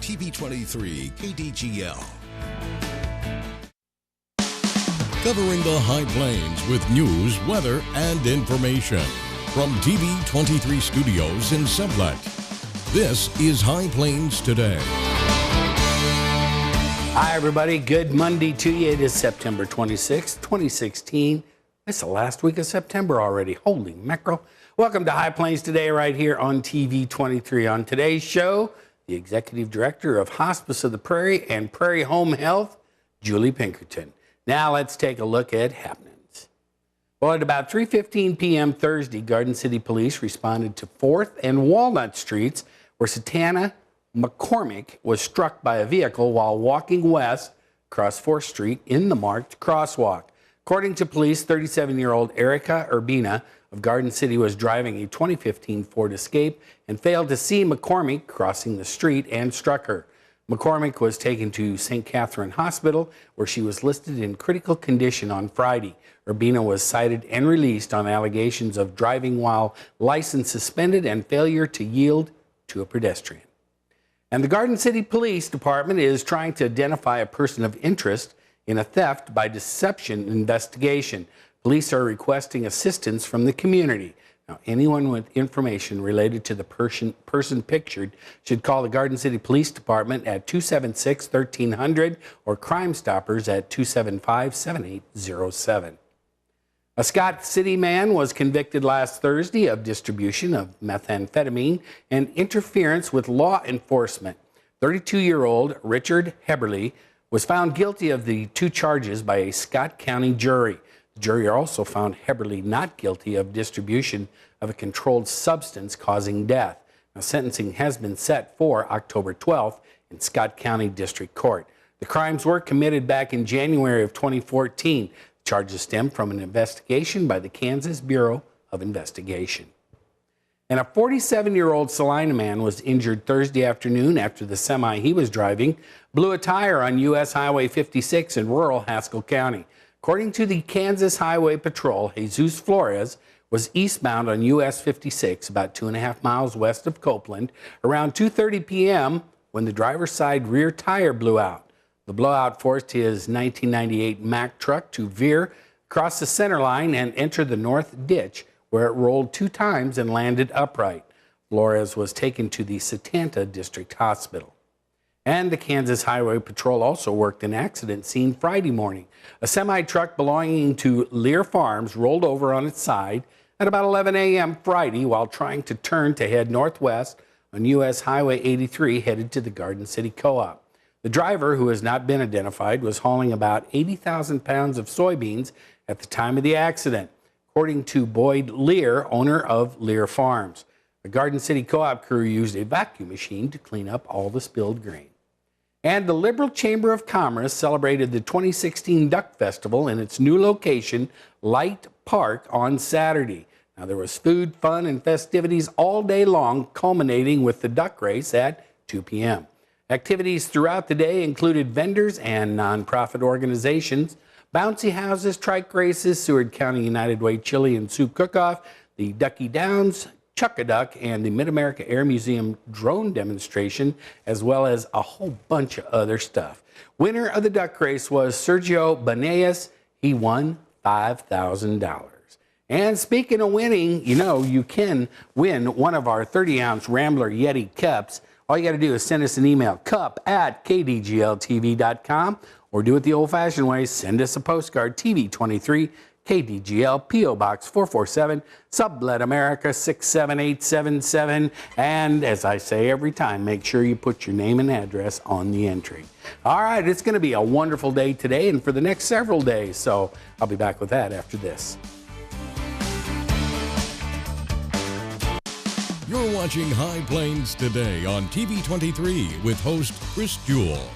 TV 23 KDGL. Covering the High Plains with news, weather, and information. From TV 23 Studios in Sublette, this is High Plains Today. Hi, everybody. Good Monday to you. It is September 26th, 2016. It's the last week of September already. Holy mackerel. Welcome to High Plains Today right here on TV 23. On today's show, the Executive Director of Hospice of the Prairie and Prairie Home Health, Julie Pinkerton. Now let's take a look at happenings. Well, at about 3:15 p.m. Thursday, Garden City Police responded to 4th and Walnut Streets, where Satana McCormick was struck by a vehicle while walking west across 4th Street in the marked crosswalk. According to police, 37-year-old Erica Urbina of Garden City was driving a 2015 Ford Escape and failed to see McCormick crossing the street and struck her. McCormick was taken to St. Catherine Hospital, where she was listed in critical condition on Friday. Urbina was cited and released on allegations of driving while license suspended and failure to yield to a pedestrian. And the Garden City Police Department is trying to identify a person of interest in a theft by deception investigation. Police are requesting assistance from the community. Now, anyone with information related to the person pictured should call the Garden City Police Department at 276-1300 or Crime Stoppers at 275-7807. A Scott City man was convicted last Thursday of distribution of methamphetamine and interference with law enforcement. 32-year-old Richard Heberly was found guilty of the 2 charges by a Scott County jury. The jury also found Heberly not guilty of distribution of a controlled substance causing death. Now, sentencing has been set for October 12th in Scott County District Court. The crimes were committed back in January of 2014. The charges stem from an investigation by the Kansas Bureau of Investigation. And a 47-year-old Salina man was injured Thursday afternoon after the semi he was driving blew a tire on U.S. Highway 56 in rural Haskell County. According to the Kansas Highway Patrol, Jesus Flores was eastbound on US 56, about 2.5 miles west of Copeland, around 2:30 p.m. when the driver's side rear tire blew out. The blowout forced his 1998 Mack truck to veer across the center line and enter the north ditch, where it rolled 2 times and landed upright. Flores was taken to the Setanta District Hospital. And the Kansas Highway Patrol also worked an accident scene Friday morning. A semi-truck belonging to Lear Farms rolled over on its side at about 11 a.m. Friday while trying to turn to head northwest on U.S. Highway 83 headed to the Garden City Co-op. The driver, who has not been identified, was hauling about 80,000 pounds of soybeans at the time of the accident, according to Boyd Lear, owner of Lear Farms. The Garden City Co-op crew used a vacuum machine to clean up all the spilled grain. And the Liberal Chamber of Commerce celebrated the 2016 Duck Festival in its new location, Light Park, on Saturday. Now, there was food, fun, and festivities all day long, culminating with the duck race at 2 p.m. Activities throughout the day included vendors and nonprofit organizations, bouncy houses, trike races, Seward County United Way chili and soup cook-off, the Ducky Downs, Chuck-a-Duck, and the Mid-America Air Museum drone demonstration, as well as a whole bunch of other stuff. Winner of the duck race was Sergio Baneas. He won $5,000. And speaking of winning, you know, you can win one of our 30-ounce Rambler Yeti cups. All you got to do is send us an email, cup@kdgltv.com, or do it the old-fashioned way, send us a postcard, TV 23, KDGL, P.O. Box 447, Sublette, America 67877. And as I say every time, make sure you put your name and address on the entry. All right, it's going to be a wonderful day today and for the next several days. So I'll be back with that after this. You're watching High Plains Today on TV 23 with host Chris Jewell.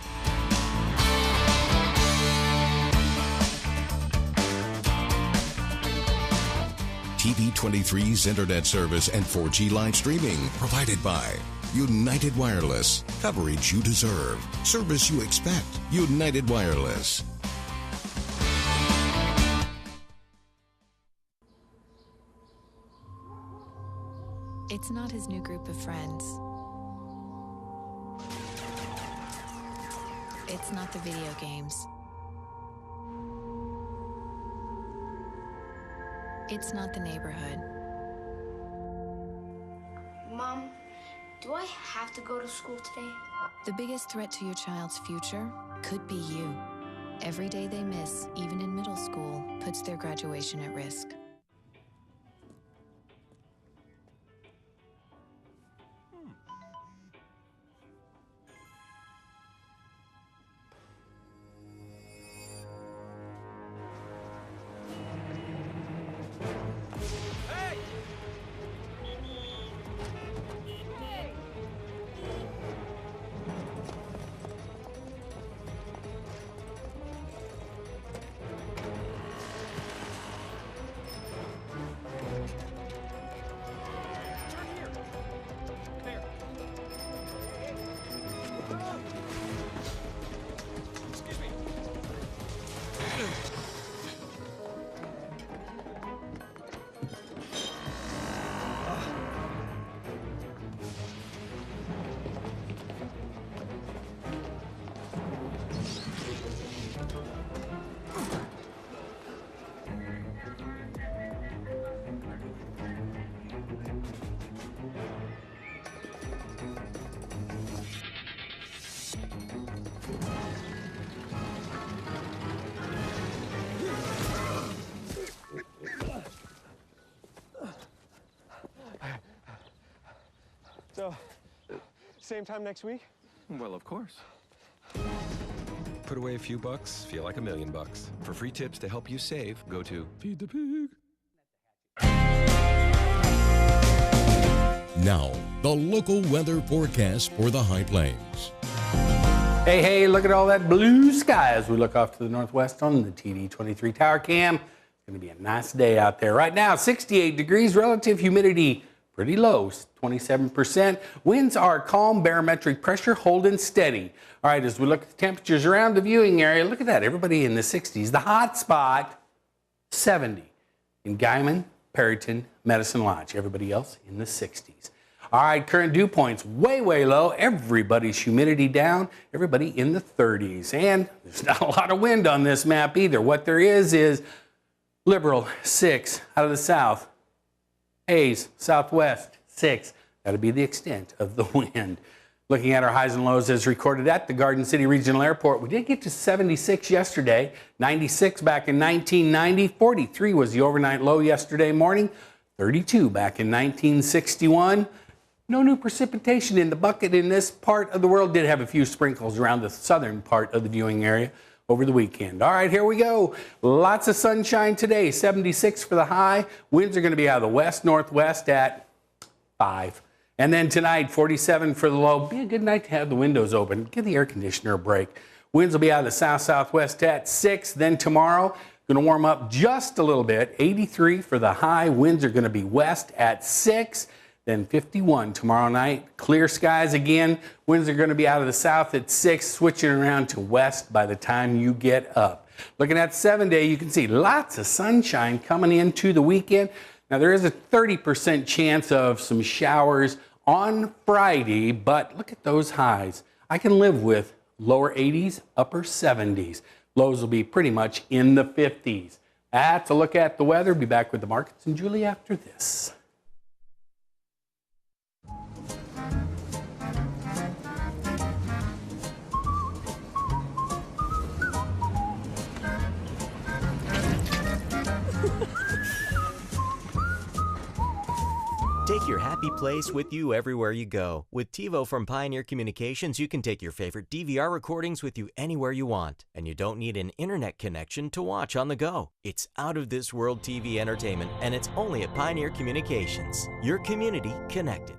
TV 23's internet service and 4G live streaming provided by United Wireless. Coverage you deserve. Service you expect. United Wireless. It's not his new group of friends. It's not the video games. It's not the neighborhood. Mom, do I have to go to school today? The biggest threat to your child's future could be you. Every day they miss, even in middle school, puts their graduation at risk. So, same time next week? Well, of course. Put away a few bucks, feel like $1 million. For free tips to help you save, go to Feed the Pig. Now, the local weather forecast for the High Plains. Hey, look at all that blue sky as we look off to the northwest on the TV23 tower cam. It's going to be a nice day out there. Right now, 68 degrees, relative humidity pretty low, 27%. Winds are calm, barometric pressure holding steady. All right, as we look at the temperatures around the viewing area, look at that, everybody in the 60s. The hot spot, 70 in Guyman, Perryton, Medicine Lodge. Everybody else in the 60s. All right, current dew points way low. Everybody's humidity down. Everybody in the 30s. And there's not a lot of wind on this map either. What there is Liberal, 6 out of the south. Hayes, southwest, 6. That'll be the extent of the wind. Looking at our highs and lows as recorded at the Garden City Regional Airport, we did get to 76 yesterday, 96 back in 1990, 43 was the overnight low yesterday morning, 32 back in 1961. No new precipitation in the bucket in this part of the world. Did have a few sprinkles around the southern part of the viewing area over the weekend. All right, here we go. Lots of sunshine today, 76 for the high. Winds are going to be out of the west-northwest at 5. And then tonight, 47 for the low. Be a good night to have the windows open. Give the air conditioner a break. Winds will be out of the south-southwest at 6. Then tomorrow, going to warm up just a little bit. 83 for the high. Winds are going to be west at 6. Then 51 tomorrow night. Clear skies again. Winds are going to be out of the south at 6, switching around to west by the time you get up. Looking at 7-day, you can see lots of sunshine coming into the weekend. Now, there is a 30% chance of some showers on Friday, but look at those highs. I can live with lower 80s, upper 70s. Lows will be pretty much in the 50s. That's a look at the weather. Be back with the markets and Julie after this. Take your happy place with you everywhere you go. With TiVo from Pioneer Communications, you can take your favorite DVR recordings with you anywhere you want. And you don't need an internet connection to watch on the go. It's out-of-this-world TV entertainment, and it's only at Pioneer Communications. Your community connected.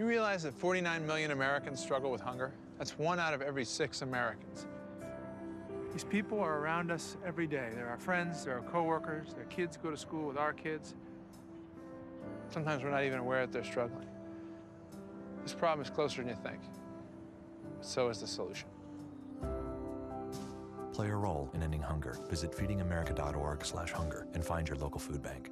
You realize that 49 million Americans struggle with hunger? That's 1 out of every 6 Americans. These people are around us every day. They're our friends, they're our coworkers, their kids go to school with our kids. Sometimes we're not even aware that they're struggling. This problem is closer than you think. But so is the solution. Play a role in ending hunger. Visit feedingamerica.org/hunger and find your local food bank.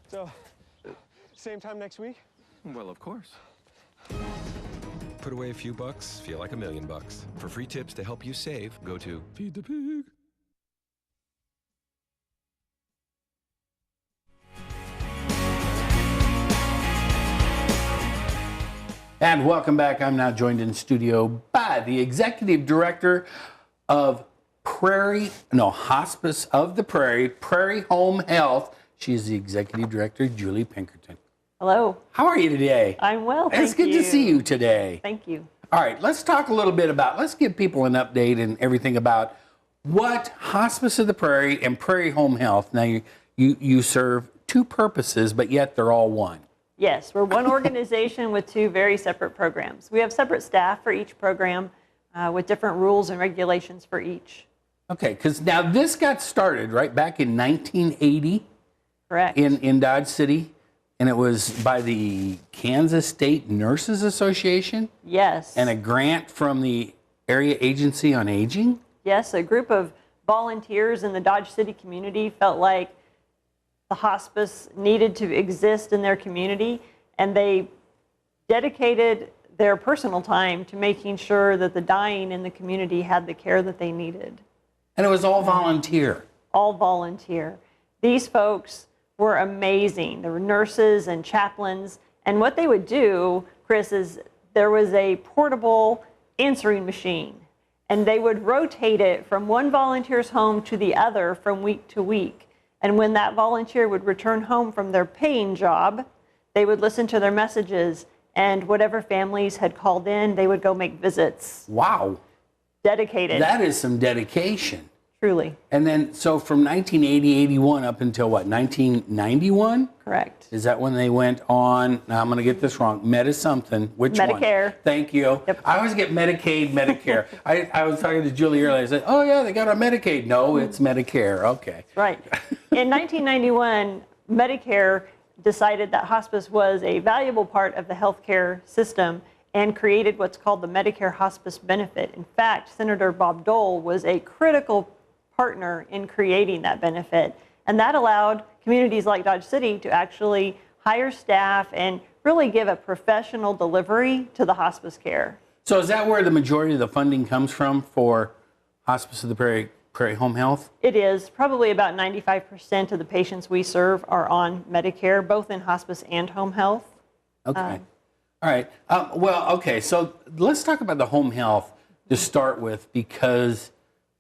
So, same time next week? Well, of course. Put away a few bucks, feel like $1 million. For free tips to help you save, go to Feed the Pig. And welcome back. I'm now joined in studio by the executive director of Hospice of the Prairie, Prairie Home Health. She's the executive director, Julie Pinkerton. Hello. How are you today? I'm well, thank you. It's good to see you today. Thank you. All right, let's talk a little bit let's give people an update and everything about what Hospice of the Prairie and Prairie Home Health. Now, you serve two purposes, but yet they're all one. Yes, we're one organization with two very separate programs. We have separate staff for each program with different rules and regulations for each. Okay, because now this got started right back in 1980. Correct. In Dodge City, and it was by the Kansas State Nurses Association? Yes. And a grant from the Area Agency on Aging? Yes, a group of volunteers in the Dodge City community felt like the hospice needed to exist in their community, and they dedicated their personal time to making sure that the dying in the community had the care that they needed. And it was all volunteer? All volunteer. These folks were amazing. There were nurses and chaplains, and what they would do, Chris, is there was a portable answering machine, and they would rotate it from one volunteer's home to the other from week to week. And when that volunteer would return home from their paying job, they would listen to their messages, and whatever families had called in, they would go make visits. Wow. Dedicated. That is some dedication. Truly. And then, so from 1980, 81 up until what, 1991? Correct. Is that when they went on, now I'm going to get this wrong, something, which Medicare. one? Thank you. Yep. I always get Medicaid, Medicare. I was talking to Julie earlier, I said, oh yeah, they got our Medicaid. No, it's Medicare, okay. Right. In 1991, Medicare decided that hospice was a valuable part of the healthcare system and created what's called the Medicare Hospice Benefit. In fact, Senator Bob Dole was a critical partner in creating that benefit. And that allowed communities like Dodge City to actually hire staff and really give a professional delivery to the hospice care. So is that where the majority of the funding comes from for Hospice of the Prairie Home Health? It is. Probably about 95% of the patients we serve are on Medicare, both in hospice and home health. Okay. All right. Well, okay. So let's talk about the home health to start with, because,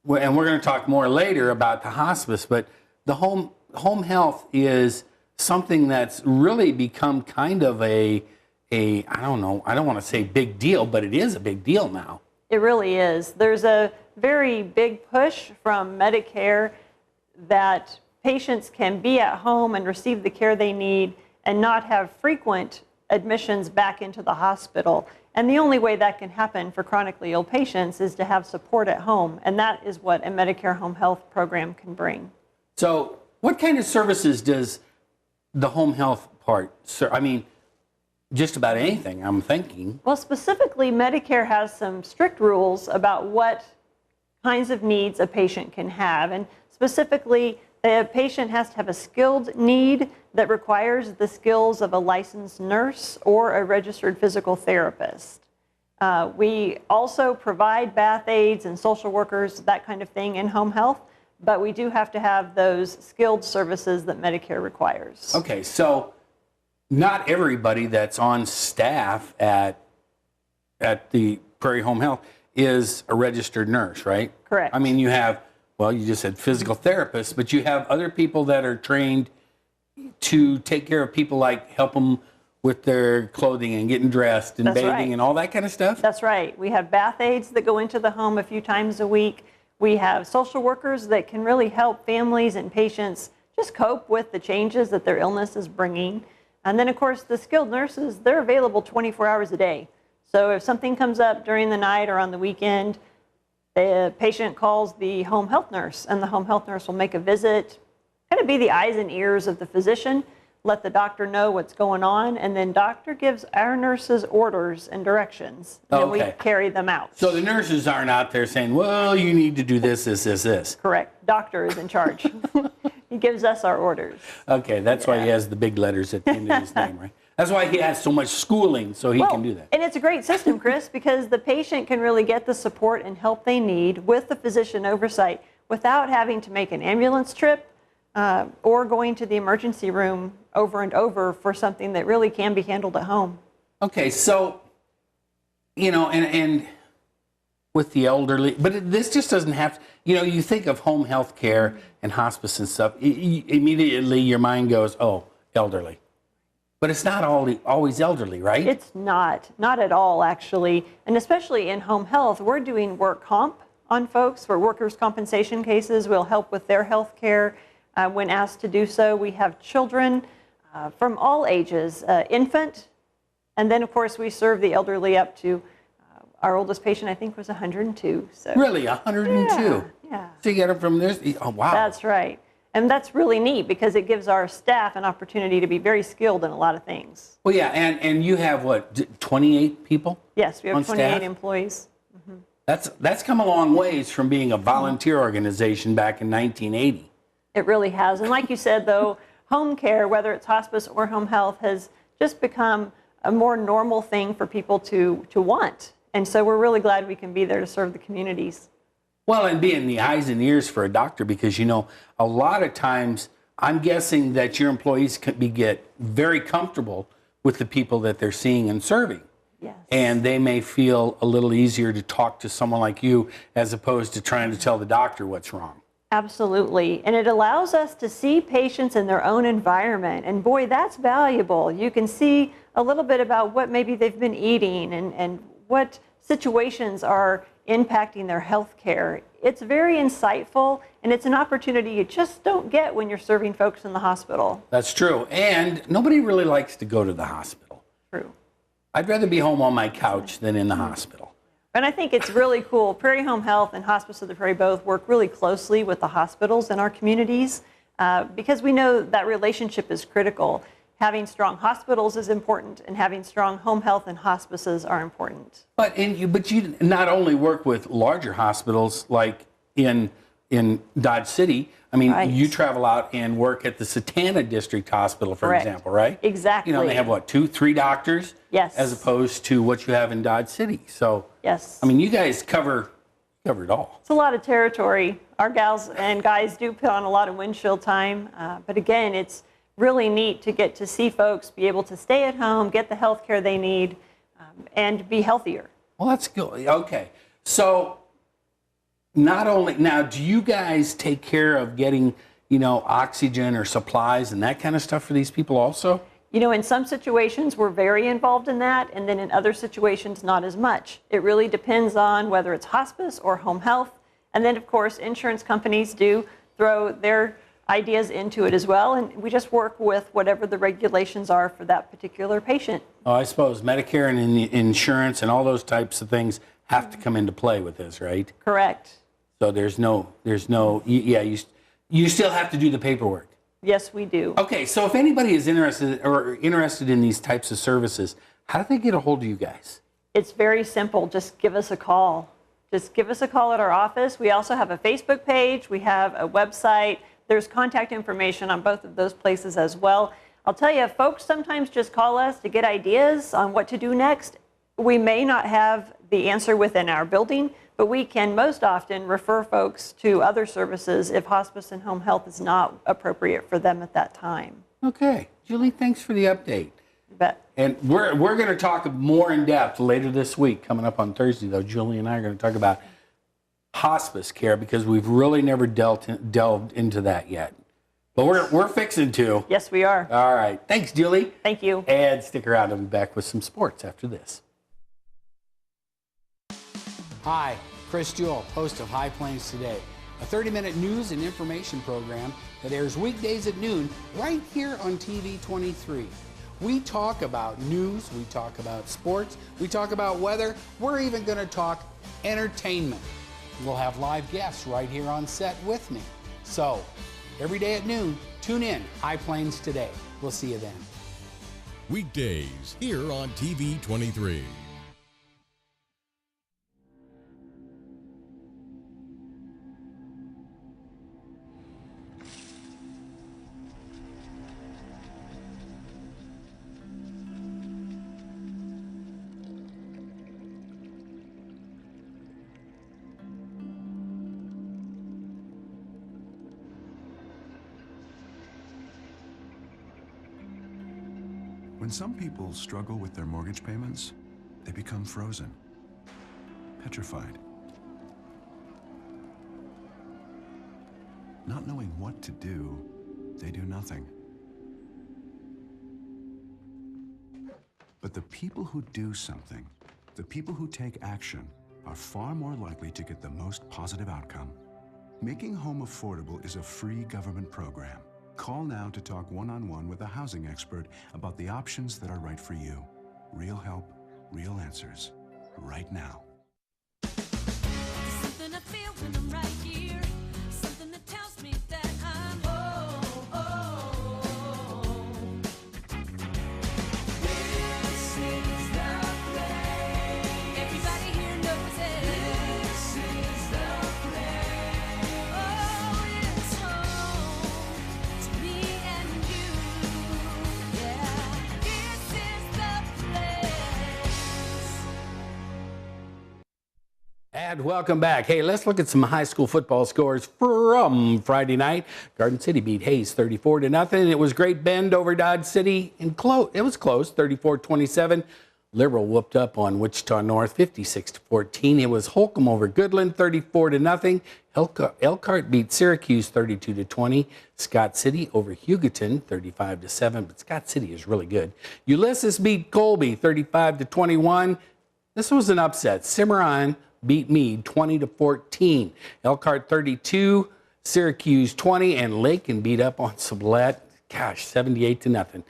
and we're going to talk more later about the hospice, but the home health is something that's really become kind of a I don't know, I don't want to say big deal, but it is a big deal now. It really is. There's a very big push from Medicare that patients can be at home and receive the care they need and not have frequent admissions back into the hospital. And the only way that can happen for chronically ill patients is to have support at home. And that is what a Medicare home health program can bring. So what kind of services does the home health part, I mean, just about anything, I'm thinking. Well, specifically, Medicare has some strict rules about what kinds of needs a patient can have. And specifically, the patient has to have a skilled need that requires the skills of a licensed nurse or a registered physical therapist. We also provide bath aides and social workers, that kind of thing, in home health, but we do have to have those skilled services that Medicare requires. Okay, so not everybody that's on staff at the Prairie Home Health is a registered nurse, right? Correct. I mean, you have, well, you just said physical therapists, but you have other people that are trained to take care of people, like help them with their clothing and getting dressed and That's bathing right. and all that kind of stuff? That's right. We have bath aides that go into the home a few times a week. We have social workers that can really help families and patients just cope with the changes that their illness is bringing. And then, of course, the skilled nurses, they're available 24 hours a day. So if something comes up during the night or on the weekend, the patient calls the home health nurse, and the home health nurse will make a visit, kind of be the eyes and ears of the physician, let the doctor know what's going on, and then doctor gives our nurses orders and directions, and then we carry them out. So the nurses aren't out there saying, well, you need to do this, this, this, this. Correct. Doctor is in charge. He gives us our orders. Okay, that's why he has the big letters at the end of his name, right? That's why he has so much schooling, so he can do that. And it's a great system, Chris, because the patient can really get the support and help they need with the physician oversight without having to make an ambulance trip or going to the emergency room over and over for something that really can be handled at home. Okay, so, you know, and with the elderly, but this just doesn't have to, you know, you think of home health care and hospice and stuff, immediately your mind goes, oh, elderly. But it's not always elderly, right? It's not at all, actually. And especially in home health, we're doing work comp on folks for workers' compensation cases. We'll help with their health care when asked to do so. We have children from all ages, infant, and then, of course, we serve the elderly up to our oldest patient, I think, was 102. So. Really, 102? Yeah. So you get them from this? Oh, wow. That's right. And that's really neat because it gives our staff an opportunity to be very skilled in a lot of things. Well, yeah, and you have, what, 28 people? Yes, we have 28 staff? employees. Mm-hmm. That's come a long ways from being a volunteer organization back in 1980. It really has. And like you said, though, home care, whether it's hospice or home health, has just become a more normal thing for people to want. And so we're really glad we can be there to serve the communities. Well, and being the eyes and ears for a doctor, because, you know, a lot of times I'm guessing that your employees get very comfortable with the people that they're seeing and serving. Yes. And they may feel a little easier to talk to someone like you as opposed to trying to tell the doctor what's wrong. Absolutely. And it allows us to see patients in their own environment. And boy, that's valuable. You can see a little bit about what maybe they've been eating and what situations are impacting their health care. It's very insightful, and it's an opportunity you just don't get when you're serving folks in the hospital. That's true. And nobody really likes to go to the hospital. True. I'd rather be home on my couch than in the hospital. And I think it's really cool. Prairie Home Health and Hospice of the Prairie both work really closely with the hospitals in our communities because we know that relationship is critical. Having strong hospitals is important, and having strong home health and hospices are important. But you not only work with larger hospitals like in Dodge City. I mean, right. You travel out and work at the Satana District Hospital, for Correct. example, right? Exactly. You know, they have what, 2-3 doctors? Yes. As opposed to what you have in Dodge City. So, yes. I mean, you guys cover it all. It's a lot of territory. Our gals and guys do put on a lot of windshield time, but again, it's really neat to get to see folks be able to stay at home, get the health care they need, and be healthier. Well, that's good. Okay. So not only, now, do you guys take care of getting, you know, oxygen or supplies and that kind of stuff for these people also? You know, in some situations, we're very involved in that, and then in other situations, not as much. It really depends on whether it's hospice or home health. And then, of course, insurance companies do throw their ideas into it as well, and we just work with whatever the regulations are for that particular patient. Oh, I suppose Medicare and insurance and all those types of things have to come into play with this, right? Correct. So there's no, you still have to do the paperwork. Yes, we do. Okay, so if anybody is interested in these types of services, how do they get a hold of you guys? It's very simple. Just give us a call. Just give us a call at our office. We also have a Facebook page. We have a website. There's contact information on both of those places as well. I'll tell you, folks sometimes just call us to get ideas on what to do next. We may not have the answer within our building, but we can most often refer folks to other services if hospice and home health is not appropriate for them at that time. Okay. Julie, thanks for the update. You bet. And we're going to talk more in depth later this week. Coming up on Thursday, though, Julie and I are going to talk about hospice care because we've really never delved into that yet. But we're fixing to. Yes, we are. All right. Thanks, Julie. Thank you. And stick around. I'll be back with some sports after this. Hi, Chris Jewell, host of High Plains Today, a 30-minute news and information program that airs weekdays at noon right here on TV 23. We talk about news, we talk about sports, we talk about weather, we're even going to talk entertainment. We'll have live guests right here on set with me. So, every day at noon, tune in, High Plains Today. We'll see you then. Weekdays here on TV 23. When some people struggle with their mortgage payments, they become frozen, petrified. Not knowing what to do, they do nothing. But the people who do something, the people who take action, are far more likely to get the most positive outcome. Making Home Affordable is a free government program. Call now to talk one-on-one with a housing expert about the options that are right for you. Real help, real answers, right now. Something I feel when I'm right here. Something that tells me that I'm This is the place. Everybody here knows it. This is the place. Oh, it's home to me and you. Yeah, this is the place. And welcome back. Hey, let's look at some high school football scores from Friday night. Garden City beat Hayes 34-0. It was Great Bend over Dodge City. It was close, 34-27. Liberal whooped up on Wichita North 56-14. It was Holcomb over Goodland 34-0. Elkhart beat Syracuse 32-20. Scott City over Hugoton 35-7. But Scott City is really good. Ulysses beat Colby 35-21. This was an upset. Cimarron beat Meade 20-14. Elkhart 32, Syracuse 20, and Lakin beat up on Sublette, 78-0.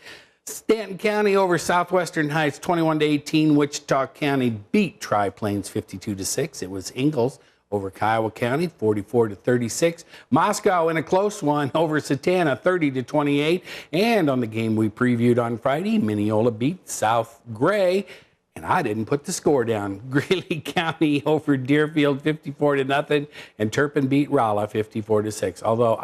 Stanton County over Southwestern Heights 21-18. Wichita County beat Tri-Plains 52-6. It was Ingalls over Kiowa County 44-36. Moscow in a close one over Satana 30-28. And on the game we previewed on Friday, Mineola beat South Gray. And I didn't put the score down. Greeley County over Deerfield 54-0, and Turpin beat Rolla 54-6. Although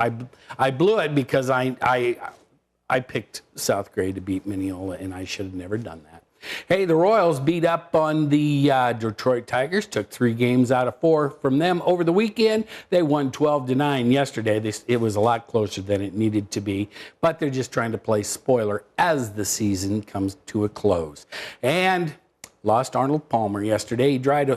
I blew it because I picked South Gray to beat Mineola, and I should have never done that. Hey, the Royals beat up on the Detroit Tigers, took 3 games out of 4 from them over the weekend. They won 12-9 yesterday. It was a lot closer than it needed to be, but they're just trying to play spoiler as the season comes to a close. And lost Arnold Palmer yesterday. He died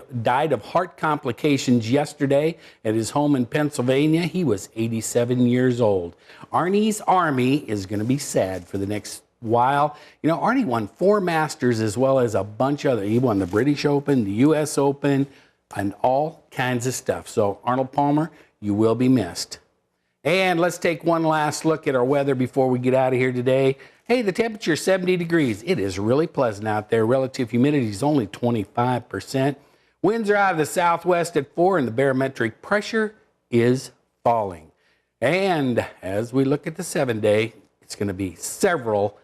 of heart complications yesterday at his home in Pennsylvania. He was 87 years old. Arnie's Army is going to be sad for the next while. You know, Arnie won 4 Masters as well as a bunch of other. He won the British Open, the U.S. Open, and all kinds of stuff. So, Arnold Palmer, you will be missed. And let's take one last look at our weather before we get out of here today. Hey, the temperature is 70 degrees. It is really pleasant out there. Relative humidity is only 25%. Winds are out of the southwest at 4, and the barometric pressure is falling. And as we look at the 7-day, it's going to be several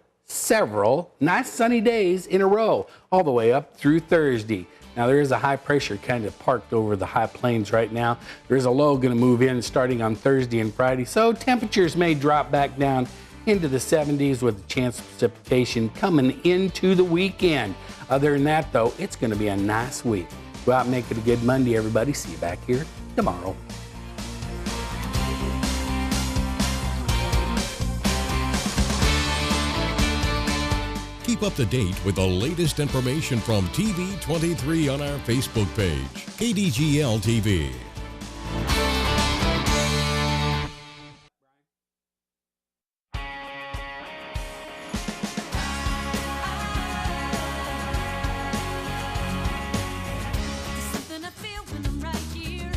nice sunny days in a row, all the way up through Thursday. Now, there is a high pressure kind of parked over the high plains right now. There's a low going to move in starting on Thursday and Friday, so temperatures may drop back down into the 70s with a chance of precipitation coming into the weekend. Other than that, though, it's going to be a nice week. Go out and make it a good Monday, everybody. See you back here tomorrow. Keep up to date with the latest information from TV23 on our Facebook page, KDGL TV. Something I feel when I'm right here,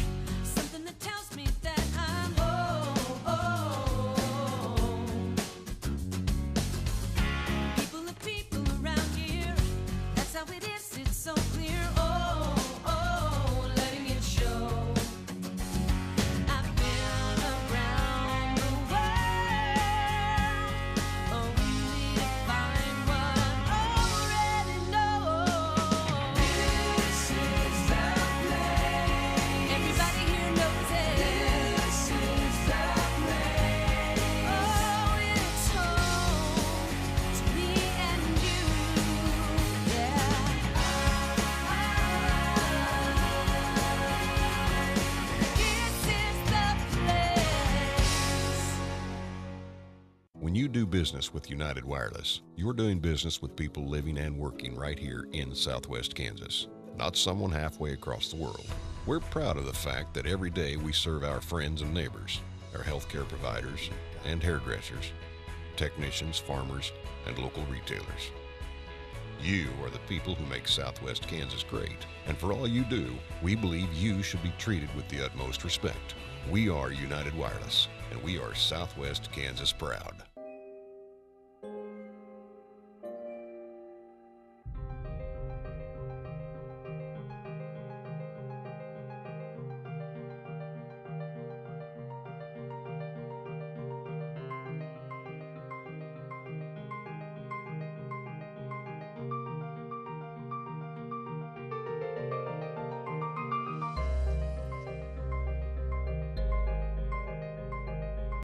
something that tells me that I'm home. People around here, that's how it is, it's so clear. Letting it show. I've been around the world, only to find what I already know. This is the place. Everybody here knows it. This is the place. Oh, it's home to me and you. Yeah. This is the place. When you do business with United Wireless, you're doing business with people living and working right here in Southwest Kansas, not someone halfway across the world. We're proud of the fact that every day we serve our friends and neighbors, our healthcare providers and hairdressers, technicians, farmers, and local retailers. You are the people who make Southwest Kansas great, and for all you do, we believe you should be treated with the utmost respect. We are United Wireless, and we are Southwest Kansas proud.